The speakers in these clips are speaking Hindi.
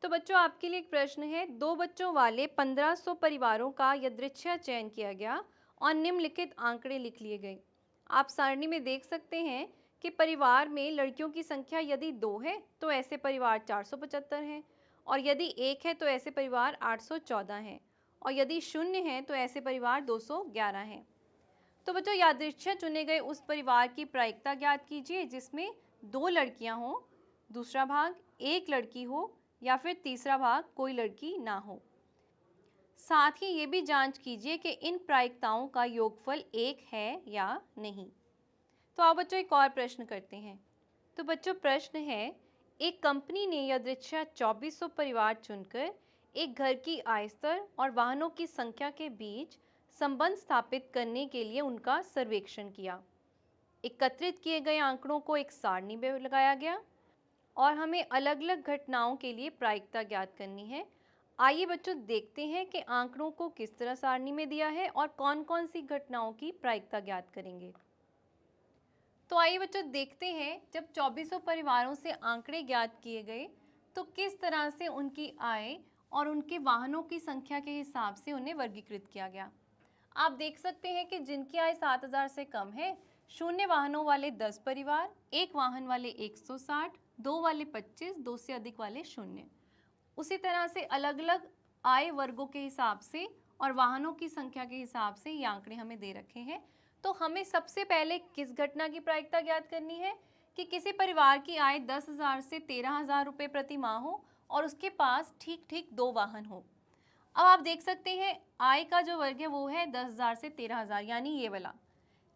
तो बच्चों आपके लिए एक प्रश्न है। दो बच्चों वाले 1500 परिवारों का यादृच्छिक चयन किया गया और निम्नलिखित आंकड़े लिख लिए गए। आप सारणी में देख सकते हैं कि परिवार में लड़कियों की संख्या यदि 2 है तो ऐसे परिवार 475 हैं, और यदि 1 है तो ऐसे परिवार 814 हैं, और यदि 0 है तो ऐसे परिवार 211 हैं। तो बच्चों यादृच्छिक चुने गए उस परिवार की प्रायिकता ज्ञात कीजिए जिसमें 2 लड़कियां हों, दूसरा भाग 1 लड़की हो, या फिर तीसरा भाग कोई लड़की ना हो। साथ ही ये भी जांच कीजिए कि इन प्रायिकताओं का योगफल 1 है या नहीं। तो आओ बच्चों एक और प्रश्न करते हैं। तो बच्चों प्रश्न है, एक कंपनी ने यादृच्छिक 2400 परिवार चुनकर एक घर की आय स्तर और वाहनों की संख्या के बीच संबंध स्थापित करने के लिए उनका सर्वेक्षण किया। एकत्रित किए गए आंकड़ों को एक सारणी में लगाया गया और हमें अलग अलग घटनाओं के लिए प्रायिकता ज्ञात करनी है। आइए बच्चों देखते हैं कि आंकड़ों को किस तरह सारणी में दिया है और कौन कौन सी घटनाओं की प्रायिकता ज्ञात करेंगे। तो आइए बच्चों देखते हैं, जब 2400 परिवारों से आंकड़े ज्ञात किए गए तो किस तरह से उनकी आय और उनके वाहनों की संख्या के हिसाब से उन्हें वर्गीकृत किया गया। आप देख सकते हैं कि जिनकी आय 7000 से कम है, 0 वाहनों वाले 10 परिवार, 1 वाहन वाले 160, 2 वाले 25, 2 से अधिक वाले 0। उसी तरह से अलग अलग आय वर्गों के हिसाब से और वाहनों की संख्या के हिसाब से ये आंकड़े हमें दे रखे हैं। तो हमें सबसे पहले किस घटना की प्रायिकता ज्ञात करनी है कि किसी परिवार की आय 10,000 से 13,000 रुपये प्रति माह हो और उसके पास ठीक ठीक 2 वाहन हो। अब आप देख सकते हैं आय का जो वर्ग है वो है 10,000 से 13,000, यानी ये वाला,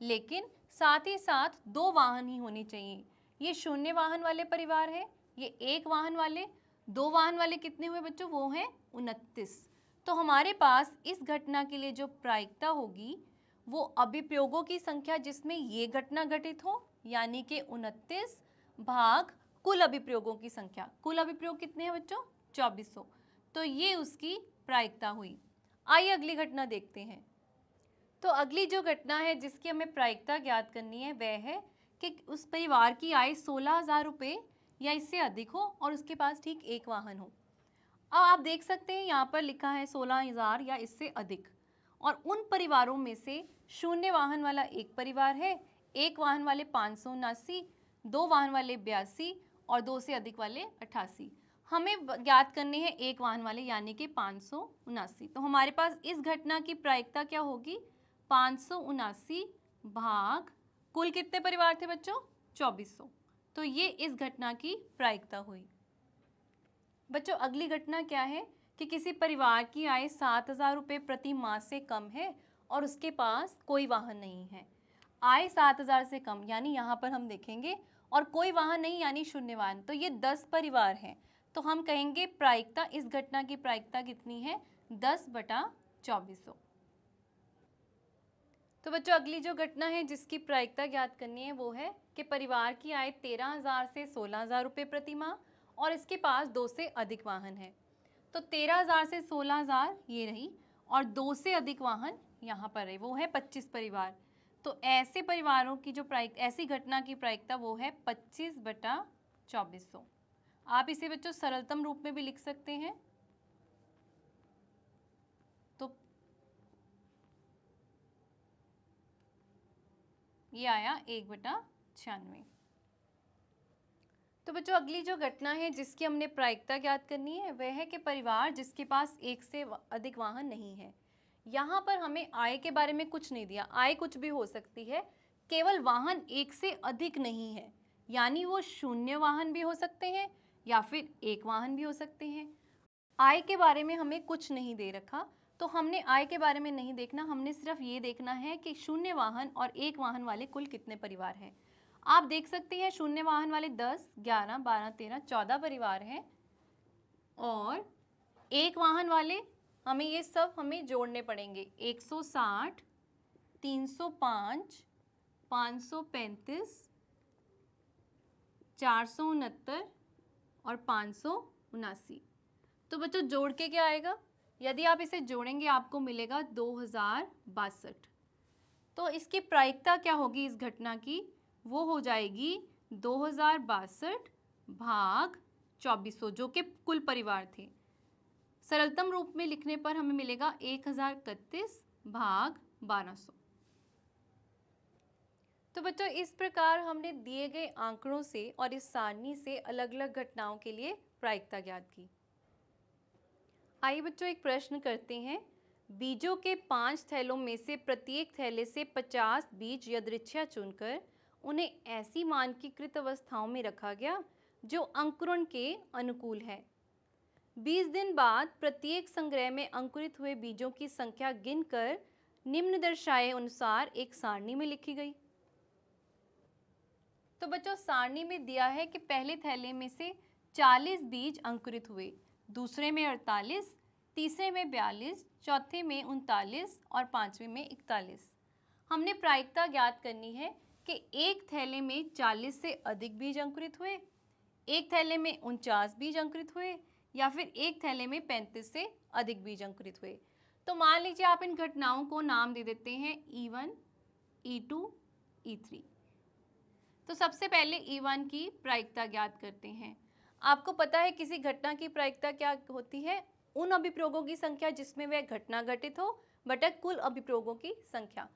लेकिन साथ ही साथ 2 वाहन ही होने चाहिए। ये 0 वाहन वाले परिवार है, ये 1 वाहन वाले, 2 वाहन वाले कितने हुए बच्चों, वो हैं 29। तो हमारे पास इस घटना के लिए जो प्रायिकता होगी वो अभिप्रयोगों की संख्या जिसमें ये घटना घटित हो, यानी कि 29 भाग कुल अभिप्रयोगों की संख्या। कुल अभिप्रयोग कितने हैं बच्चों, 2400। तो ये उसकी प्रायिकता हुई। आइए अगली घटना देखते हैं। तो अगली जो घटना है जिसकी हमें प्रायिकता ज्ञात करनी है वह है कि उस परिवार की आय 16,000 रुपये या इससे अधिक हो और उसके पास ठीक 1 वाहन हो। अब आप देख सकते हैं यहाँ पर लिखा है 16,000 या इससे अधिक, और उन परिवारों में से 0 वाहन वाला 1 परिवार है, 1 वाहन वाले 579, 2 वाहन वाले 82 और 2 से अधिक वाले 88। हमें ज्ञात करने हैं 1 वाहन वाले यानी कि 579। तो हमारे पास इस घटना की प्रायिकता क्या होगी, 579 भाग कुल कितने परिवार थे बच्चों, 2400। तो ये इस घटना की प्रायिकता हुई। बच्चों अगली घटना क्या है कि किसी परिवार की आय 7,000 रुपये प्रति माह से कम है और उसके पास कोई वाहन नहीं है। आय 7,000 से कम यानी यहाँ पर हम देखेंगे, और कोई वाहन नहीं यानी 0 वाहन, तो ये 10 परिवार हैं। तो हम कहेंगे प्रायिकता, इस घटना की प्रायिकता कितनी है, 10/2400। तो बच्चों अगली जो घटना है जिसकी प्रायिकता ज्ञात करनी है वो है कि परिवार की आय 13,000 से 16,000 रुपये प्रति माह और इसके पास 2 से अधिक वाहन है। तो 13,000 से 16,000 ये रही, और 2 से अधिक वाहन यहाँ पर है, वो है 25 परिवार। तो ऐसे परिवारों की जो ऐसी घटना की प्रायिकता वो है 25/2400। आप इसे बच्चों सरलतम रूप में भी लिख सकते हैं। तो ये आया 1/96। तो बच्चों अगली जो घटना है जिसकी हमने प्रायिकता ज्ञात करनी है वह है कि परिवार जिसके पास 1 से अधिक वाहन नहीं है। यहाँ पर हमें आय के बारे में कुछ नहीं दिया, आय कुछ भी हो सकती है, केवल वाहन 1 से अधिक नहीं है, यानी वो 0 वाहन भी हो सकते हैं या फिर 1 वाहन भी हो सकते हैं। आय के बारे में हमें कुछ नहीं दे रखा, तो हमने आय के बारे में नहीं देखना, हमने सिर्फ ये देखना है कि 0 वाहन और 1 वाहन वाले कुल कितने परिवार हैं। आप देख सकते हैं 0 वाहन वाले 10, 11, 12, 13, 14 परिवार हैं, और 1 वाहन वाले हमें ये सब हमें जोड़ने पड़ेंगे, 160, 305, 535, 469 और 579। तो बच्चों जोड़ के क्या आएगा, यदि आप इसे जोड़ेंगे आपको मिलेगा 2062। तो इसकी प्रायिकता क्या होगी इस घटना की, वो हो जाएगी 2062 भाग 2400 जो कि कुल परिवार थे। सरलतम रूप में लिखने पर हमें मिलेगा 1031 भाग 1200। तो बच्चों इस प्रकार हमने दिए गए आंकड़ों से और इस सारणी से अलग अलग घटनाओं के लिए प्रायिकता ज्ञात की। आइए बच्चों एक प्रश्न करते हैं। बीजों के 5 थैलों में से प्रत्येक थैले से 50 बीज यादृच्छिक चुनकर उन्हें ऐसी मानकीकृत अवस्थाओं में रखा गया जो अंकुरण के अनुकूल है। 20 दिन बाद प्रत्येक संग्रह में अंकुरित हुए बीजों की संख्या गिनकर निम्न दर्शाए अनुसार एक सारणी में लिखी गई। तो बच्चों सारणी में दिया है कि पहले थैले में से 40 बीज अंकुरित हुए, दूसरे में 48, तीसरे में 42, चौथे में 39 और पांचवें में 41। हमने प्रायिकता ज्ञात करनी है कि एक थैले में 40 से अधिक बीज अंकुरित हुए, एक थैले में 49 बीज अंकुरित हुए या फिर एक थैले में 35 से अधिक बीज अंकुरित हुए। तो मान लीजिए आप इन घटनाओं को नाम दे देते हैं E1, E2, E3। तो सबसे पहले E1 की प्रायिकता ज्ञात करते हैं। आपको पता है किसी घटना की प्रायिकता क्या होती है? उन अभिप्रयोगों की संख्या जिसमें वह घटना घटित हो बटा कुल अभिप्रयोगों की संख्या।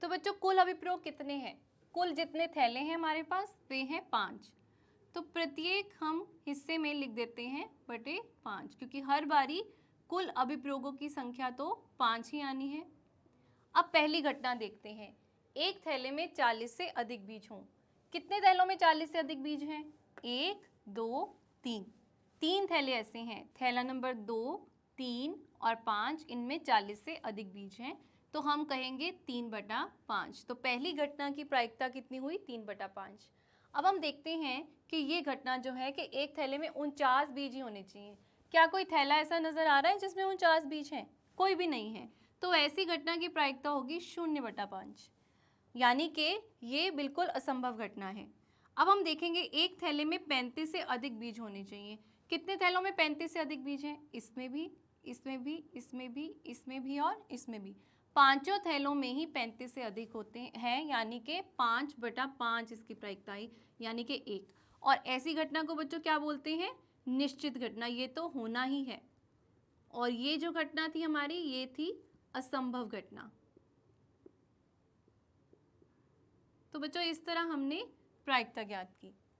तो बच्चों कुल अभिप्रयोग कितने हैं? कुल जितने थैले हैं हमारे पास वे हैं 5। तो प्रत्येक हम हिस्से में लिख देते हैं बटे 5 क्योंकि हर बारी कुल अभिप्रयोगों की संख्या तो 5 ही आनी है। अब पहली घटना देखते हैं। एक थैले में 40 से अधिक बीज हों। कितने थैलों में 40 से अधिक बीज हैं? 1, 2, 3। 3 थैले ऐसे हैं, थैला नंबर 2, 3 और 5, इनमें 40 से अधिक बीज हैं। तो हम कहेंगे 3/5। तो पहली घटना की प्रायिकता कितनी हुई? 3/5। अब हम देखते हैं कि ये घटना जो है कि एक थैले में 49 बीज ही होने चाहिए। क्या कोई थैला ऐसा नजर आ रहा है जिसमें 49 बीज हैं? कोई भी नहीं है। तो ऐसी घटना की प्रायिकता होगी 0/5, यानी कि ये बिल्कुल असंभव घटना है। अब हम देखेंगे एक थैले में 35 से अधिक बीज होने चाहिए। कितने थैलों में 35 से अधिक बीज हैं? इसमें भी, इसमें भी, इसमें भी, इसमें भी और इसमें भी। पांचों थैलों में ही 35 से अधिक होते हैं, यानी कि 5/5 इसकी प्रायिकता आई, यानी कि 1। और ऐसी घटना को बच्चों क्या बोलते हैं? निश्चित घटना। ये तो होना ही है। और ये जो घटना थी हमारी, ये थी असंभव घटना। तो बच्चों इस तरह हमने प्रायिकता ज्ञात की।